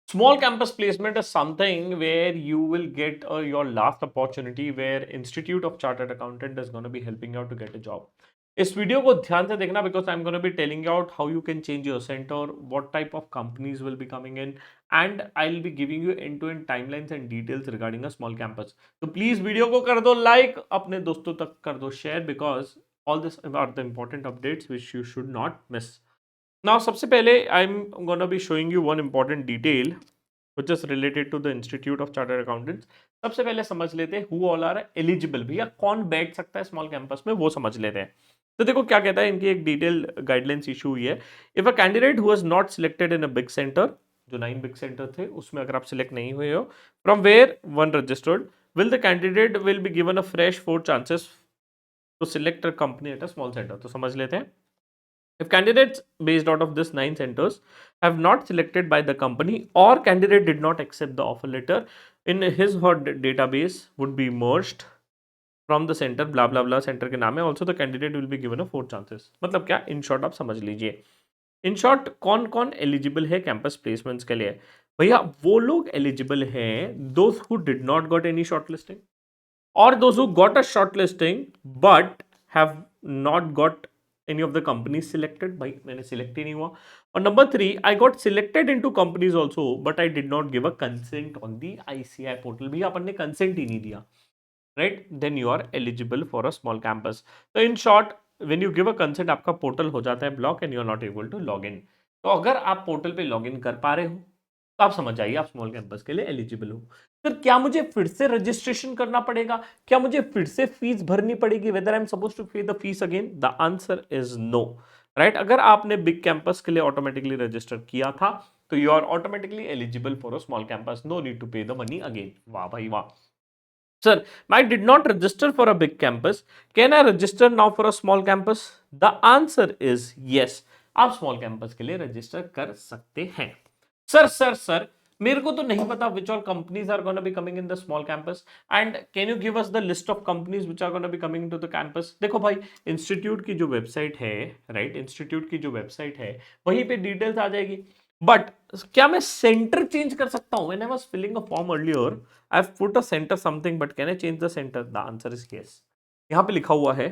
Small campus placement is something where you will get your last opportunity where Institute of Chartered Accountant is going to be helping you out to get a job. इस video को ध्यान से देखना because I'm going to be telling you out how you can change your center, what type of companies will be coming in, and I'll be giving you end-to-end timelines and details regarding a small campus. तो please video को कर दो like, अपने दोस्तों तक कर दो share because all this are the important updates which you should not miss. Now, सबसे पहले I'm gonna be showing you one important detail which is related to the Institute of Chartered Accountants. सबसे पहले समझ लेते हैं who all are eligible. भैया कौन बैठ सकता है स्मॉल कैंपस में वो समझ लेते हैं. तो देखो क्या कहता है, इनकी एक डिटेल गाइडलाइंस इशू हुई है. If a candidate who was not selected in a big centre, जो 9 बिग सेंटर थे उसमें अगर आप सिलेक्ट नहीं हुए हो, from where one registered, will the candidate will be given a fresh 4 chances to select a company at a small centre. तो समझ लेते हैं. If candidates based out of this 9 centers have not selected by the company or candidate did not accept the offer letter, in his or database would be merged from the center blah blah blah center के नाम है. Also the candidate will be given a 4 chances. मतलब क्या, in short आप समझ लीजिए. In short कौन कौन एलिजिबल है कैंपस प्लेसमेंट्स के लिए? भैया वो लोग एलिजिबल हैं those who did not got any shortlisting or those who got a shortlisting but have not got any of the companies selected. भाई मैंने select ही नहीं हुआ. और number 3, I got selected into companies also but I did not give a consent on the ICI portal. भैया अपन ने consent ही नहीं दिया, right? Then you are eligible for a small campus. So in short, when you give a consent आपका portal हो जाता है block and you are not able to log in. तो अगर आप पोर्टल पे लॉग इन कर पा रहे हो तो आप समझ जाइए आप स्मॉल कैंपस के लिए एलिजिबल हो. सर क्या मुझे फिर से रजिस्ट्रेशन करना पड़ेगा? क्या मुझे फिर से फीस भरनी पड़ेगी? Whether I am suppose to pay the fees again? The answer is no. Right, अगर आपने बिग कैंपस के लिए ऑटोमेटिकली रजिस्टर किया था तो you are automatically eligible for a small campus. No need to pay the money again. वाह भाई वाह. Sir, I did not register for a big campus. Can I register now for a small campus? The answer is yes. आप small campus के लिए register कर सकते हैं. Sir मेरे को तो नहीं पता which all companies are going to be coming in the small campus and can you give us the list of companies which are going to be coming to the campus. देखो भाई, institute की जो website है, right, institute की जो website है वहीं पे डिटेल्स आ जाएगी. बट क्या मैं सेंटर चेंज कर सकता हूं? When I was filling a form earlier I have put a centre something but can I change the centre? The answer is yes. यहां पे लिखा हुआ है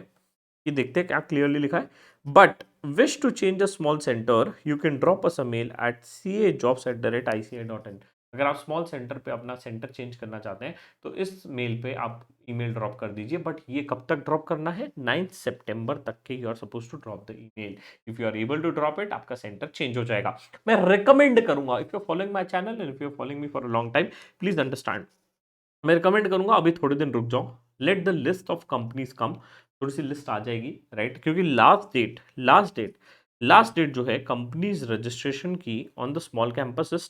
कि देखते हैं क्या क्लियरली लिखा है. But wish to change a small centre you can drop us a mail at cajobs@ici.in. अगर आप स्मॉल सेंटर पे अपना सेंटर चेंज करना चाहते हैं तो इस मेल पे आप ईमेल ड्रॉप कर दीजिए. बट ये कब तक ड्रॉप करना है? 9 सितंबर तक के you are suppose to drop the email. If you are able to drop it, आपका सेंटर चेंज हो जाएगा. मैं रिकमेंड करूंगा, if you are following my channel and if you are following me for a long time, please understand, मैं recommend करूंगा अभी थोड़े दिन रुक जाओ. Let the list of companies come. थोड़ी सी लिस्ट आ जाएगी, राइट, क्योंकि लास्ट डेट जो है कंपनीज रजिस्ट्रेशन की on the small campus is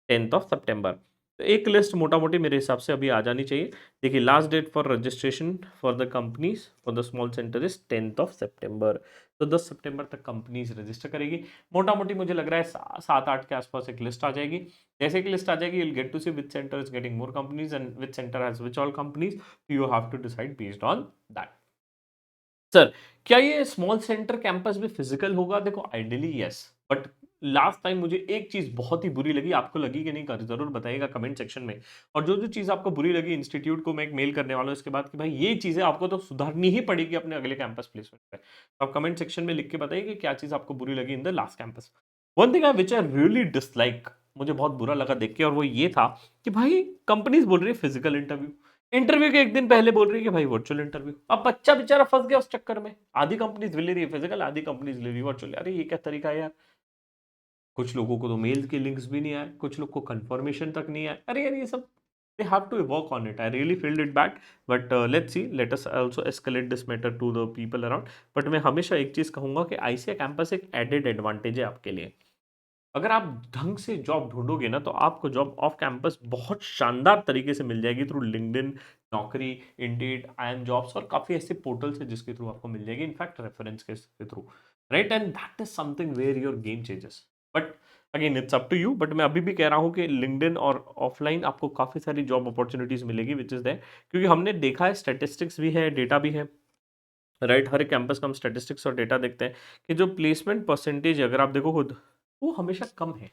10th of September. तो एक लिस्ट मोटा मोटी मेरे हिसाब से अभी आ जानी चाहिए. देखिए, last date for registration for the companies for the small centre is 10th of September. तो 10 सितंबर तक कंपनीज रजिस्टर करेगी. मोटा मोटी मुझे लग रहा है 7-8 के आसपास एक लिस्ट आ जाएगी. जैसे कि लिस्ट आ जाएगी, you'll get to see which center is getting more companies and which center has which all companies. You have to decide based on that. Sir, क्या ये स्मॉल सेंटर कैंपस भी फिजिकल होगा? देखो ideally yes, but last time मुझे एक चीज बहुत ही बुरी लगी. आपको लगी कि नहीं, कर जरूर बताइएगा कमेंट सेक्शन में. और जो जो चीज आपको बुरी लगी, इंस्टीट्यूट को मैं एक मेल करने वाला हूं इसके बाद कि भाई ये चीजें आपको तो सुधारनी ही पड़ेगी अपने अगले कैंपस प्लेसमेंट पे. तो आप कमेंट सेक्शन में लिख के बताइए कि क्या चीज आपको बुरी लगी in the last campus. One thing which I really dislike, मुझे बहुत बुरा लगा देख के, और वो ये था कि भाई कंपनीज बोल रही है फिजिकल इंटरव्यू, इंटरव्यू के एक दिन पहले बोल रही है कि भाई वर्चुअल इंटरव्यू. अब बच्चा बेचारा फंस गया उस चक्कर में. आधी कंपनीज ले रही है फिजिकल, आधी कंपनीज ले रही है वर्चुअल. अरे ये क्या तरीका है यार. कुछ लोगों को तो मेल के लिंक्स भी नहीं आए, कुछ लोग को कंफर्मेशन तक नहीं आए. अरे यार ये सब they have to work on it. I really feel it bad, but let's see, let us also escalate this matter to the people around. but मैं हमेशा एक चीज कहूंगा कि आईसीआई कैंपस एक एडेड एडवांटेज है आपके लिए. अगर आप ढंग से जॉब ढूंढोगे ना तो आपको जॉब ऑफ कैंपस बहुत शानदार तरीके से मिल जाएगी थ्रू लिंक्डइन, नौकरी, इंडीड, आईएम जॉब्स और काफी ऐसे पोर्टल्स है जिसके थ्रू आपको मिल जाएगी, इनफैक्ट रेफरेंस के through, right. And that is something where your game changes. But again it's up to you. But मैं अभी भी कह रहा हूँ कि लिंक्डइन और ऑफलाइन आपको काफी सारी जॉब अपॉर्चुनिटीज मिलेगी विच इज देयर, क्योंकि हमने देखा है स्टेटिस्टिक्स भी है, डेटा भी है, राइट. हर एक कैंपस का हम स्टेटिस्टिक्स और डेटा देखते हैं कि जो प्लेसमेंट परसेंटेज अगर आप देखो खुद, वो हमेशा कम है.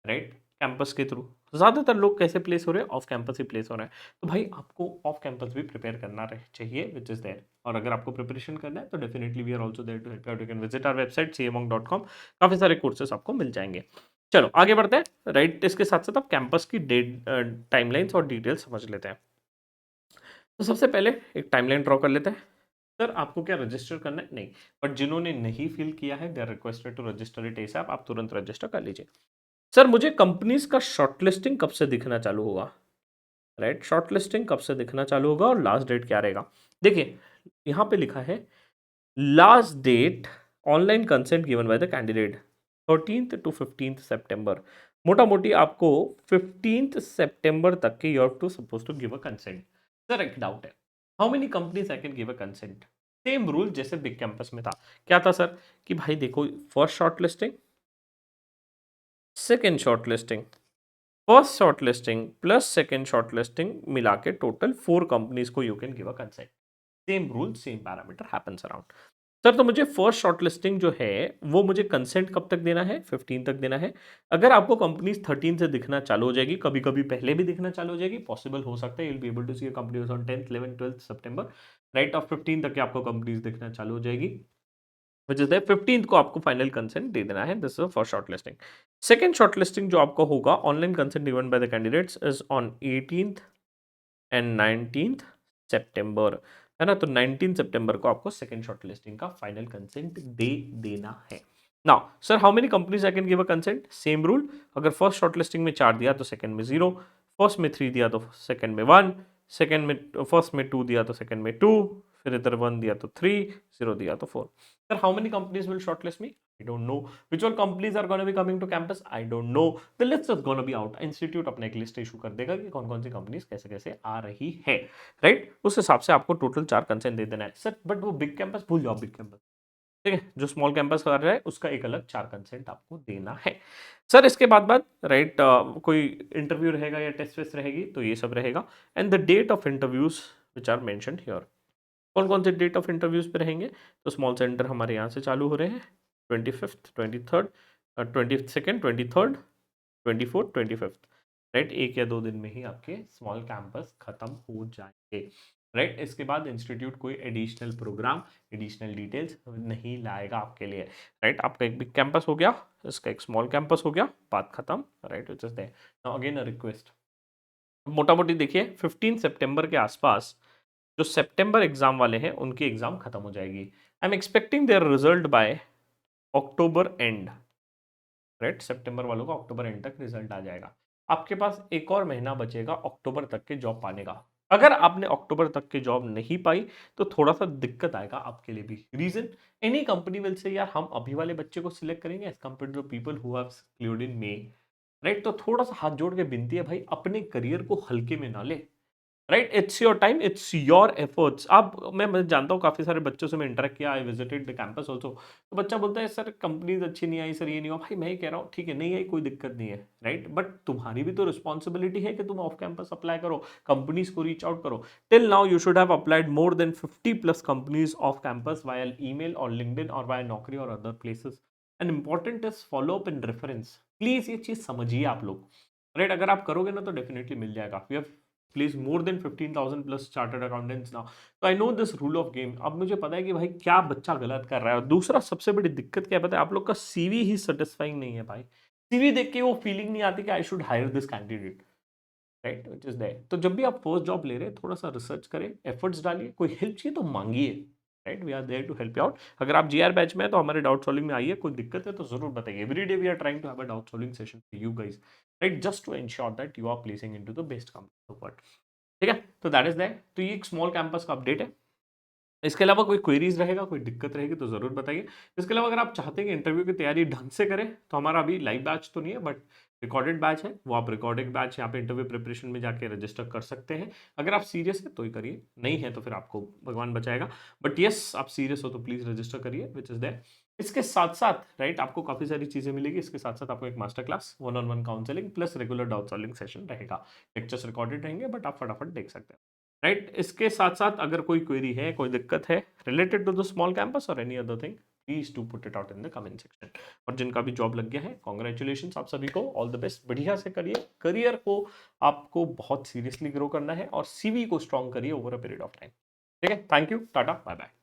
राइट, कैंपस के थ्रू। ज़्यादातर लोग कैसे प्लेस हो रहे हैं, ऑफ कैंपस ही प्लेस हो रहे हैं। तो भाई आपको ऑफ कैंपस भी प्रिपेयर करना चाहिए, विच इज़ देयर। और अगर आपको प्रिपरेशन करना है तो definitely we are also there to help you out. You can visit our website cmonk.com, काफ़ी सारे कोर्सेज आपको मिल जाएंगे। चलो आगे बढ़ते हैं। राइट, इसके साथ साथ आप कैंपस की डेट, टाइमलाइंस और डिटेल्स समझ लेते हैं। तो सबसे पहले एक टाइमलाइन ड्रॉ कर लेते हैं। सर आपको क्या रजिस्टर करना है? नहीं, बट जिन्होंने नहीं फिल किया है they are requested to register it ASAP. आप तुरंत रजिस्टर कर लीजिए। सर मुझे कंपनीज का शॉर्टलिस्टिंग कब से दिखना चालू होगा? राइट, शॉर्टलिस्टिंग कब से दिखना चालू होगा और लास्ट डेट क्या रहेगा? देखिए यहाँ पे लिखा है last date online consent given by the candidate 13th to 15th सितंबर। मोटा मोटी आपको 15th सितंबर तक के you have to suppose to give a consent. Sir एक डाउट है, how many companies I can give a consent? Same rule जैसे बिग कैंपस में था। क्या था सर कि भाई देखो, first shortlisting, second shortlisting, first shortlisting plus second shortlisting मिला के टोटल 4 कंपनीज को you can give a consent. Same rule same parameter happens around. Sir तो मुझे फर्स्ट शॉर्टलिस्टिंग जो है वो मुझे कंसेंट कब तक देना है? 15 तक देना है। अगर आपको कंपनीज 13 से दिखना चालू हो जाएगी, कभी कभी पहले भी दिखना चालू हो जाएगी, पॉसिबल हो सकता है you will be able to see companies on 10th 11th 12th सितंबर। राइट, ऑफ 15 तक के आपको कंपनीज दिखना चालू हो जाएगी, विच इज द 15th को आपको फाइनल कंसेंट दे देना है। This is first shortlisting. Second shortlisting जो आपका होगा, online consent given by the candidates is on 18th and 19th सितंबर, है ना। तो 19 सितंबर को आपको सेकंड शॉर्टलिस्टिंग का फाइनल कंसेंट दे देना है। Now sir how many companies I can give a consent? Same rule, अगर फर्स्ट शॉर्टलिस्टिंग में 4 दिया तो सेकंड में 0, फर्स्ट में 3 दिया तो सेकंड में 1, सेकंड में फर्स्ट में 2 दिया तो सेकंड में 2, फिर इधर 1 दिया तो 3, 0 दिया तो 4। Sir how many companies will shortlist me? I don't know. Which all companies are going to be coming to campus? I don't know. The list is going to be out. Institute अपने एक list issue कर देगा कि कौन कौन सी companies कैसे कैसे आ रही है। राइट, उस हिसाब से आपको टोटल 4 कंसेंट दे देना है। सर बट वो बिग कैंपस भूल जाओ, बिग कैंपस ठीक है, जो स्मॉल कैंपस कर रहा है उसका एक अलग 4 कंसेंट आपको देना है। सर इसके बाद राइट कोई इंटरव्यू रहेगा या टेस्ट वेस्ट रहेगी तो ये सब रहेगा। And the date of interviews which are mentioned here. कौन कौन से डेट ऑफ इंटरव्यूज पे रहेंगे? तो स्मॉल सेंटर हमारे यहाँ से चालू हो रहे हैं 25th 23rd 22nd 23rd 24th 25th। Right, एक या 2 दिन में ही आपके स्मॉल कैंपस खत्म हो जाएंगे। राइट, इसके बाद इंस्टीट्यूट कोई एडिशनल प्रोग्राम, एडिशनल डिटेल्स नहीं लाएगा आपके लिए। राइट, आपका एक बिग कैंपस हो गया, इसका एक स्मॉल कैंपस हो गया, बात खत्म। Right, which is there. Now again a request, मोटा मोटी देखिए 15 सितंबर के आसपास जो सितंबर एग्जाम वाले हैं उनकी एग्जाम खत्म हो जाएगी। I am expecting their result by October end. Right, सितंबर वालों का अक्टूबर एंड तक रिजल्ट आ जाएगा। आपके पास एक और महीना बचेगा अक्टूबर तक के जॉब पाने का। अगर आपने अक्टूबर तक के जॉब नहीं पाई तो थोड़ा सा दिक्कत आएगा आपके लिए भी। Reason, any company will say यार हम अभी वाले बच्चे को सिलेक्ट करेंगे as compare to people who have cleared in May. Right, तो थोड़ा सा हाथ जोड़ के विनती है भाई, अपने करियर को हल्के में ना ले। Right, it's your time, it's your efforts. अब मैं जानता हूँ काफी सारे बच्चों से मैं इंटरेक्ट किया, I visited the campus also. तो बच्चा बोलता है सर कंपनीज अच्छी नहीं आई, सर ये नहीं हुआ। भाई मैं ही कह रहा हूँ ठीक है नहीं आई कोई दिक्कत नहीं है। राइट, बट तुम्हारी भी तो रिस्पॉन्सिबिलिटी है कि तुम ऑफ कैंपस अप्लाई करो, कंपनीज को रीच आउट करो। Till now you should have applied more than 50+ companies off campus via email और लिंक्डइन और वाया नौकरी और other places. And important is follow up and reference. Please ये चीज समझिए आप लोग। राइट, अगर आप करोगे ना तो डेफिनेटली मिल जाएगा। We have please more than 15,000+ chartered accountants now, तो I know this rule of game. अब मुझे पता है कि भाई क्या बच्चा गलत कर रहा है। और दूसरा सबसे बड़ी दिक्कत क्या है पता है? आप लोग का सीवी ही सेटिस्फाइंग नहीं है भाई। सीवी देख के वो फीलिंग नहीं आती कि I should hire this candidate. Right, which is that. तो जब भी आप फर्स्ट जॉब ले रहे हैं थोड़ा सा रिसर्च करें, एफर्ट्स डालिए, कोई हेल्प चाहिए तो मांगिए। Right, we are there to help you out. अगर आप जीआर बैच में है तो हमारे डाउट सॉल्विंग में आइए, कोई दिक्कत है तो जरूर बताइए। Every day we are trying to have a doubt solving session for you guys. Right, just to ensure that you are placing into the best company. ठीक है, तो दैट इज दैट। तो ये एक स्मॉल कैंपस का update है। इसके अलावा कोई क्वेरीज रहेगा, कोई दिक्कत रहेगी तो ज़रूर बताइए। इसके अलावा अगर आप चाहते हैं कि इंटरव्यू की तैयारी ढंग से करें तो हमारा अभी लाइव बैच तो नहीं है बट रिकॉर्डेड बैच है, वो आप रिकॉर्डेड बैच यहाँ पे इंटरव्यू प्रिपरेशन में जाके रजिस्टर कर सकते हैं। अगर आप सीरियस है तो ही करिए, नहीं है तो फिर आपको भगवान बचाएगा। बट यस, आप सीरियस हो तो प्लीज़ रजिस्टर करिए, विच इज़ देयर। इसके साथ साथ राइट आपको काफ़ी सारी चीज़ें मिलेगी। इसके साथ साथ आपको एक master class, 1-on-1 counselling plus regular doubt solving session रहेगा। लेक्चर्स रिकॉर्डेड रहेंगे बट आप फटाफट देख सकते हैं। राइट, इसके साथ साथ अगर कोई क्वेरी है, कोई दिक्कत है related to the small campus और any other thing, please to put it out in the comment section. और जिनका भी जॉब लग गया है, कॉन्ग्रेचुलेशन आप सभी को, ऑल द बेस्ट, बढ़िया से करिए। करियर को आपको बहुत सीरियसली ग्रो करना है और सीवी को स्ट्रॉन्ग करिए over a period of time. ठीक है, thank you, tata, bye bye.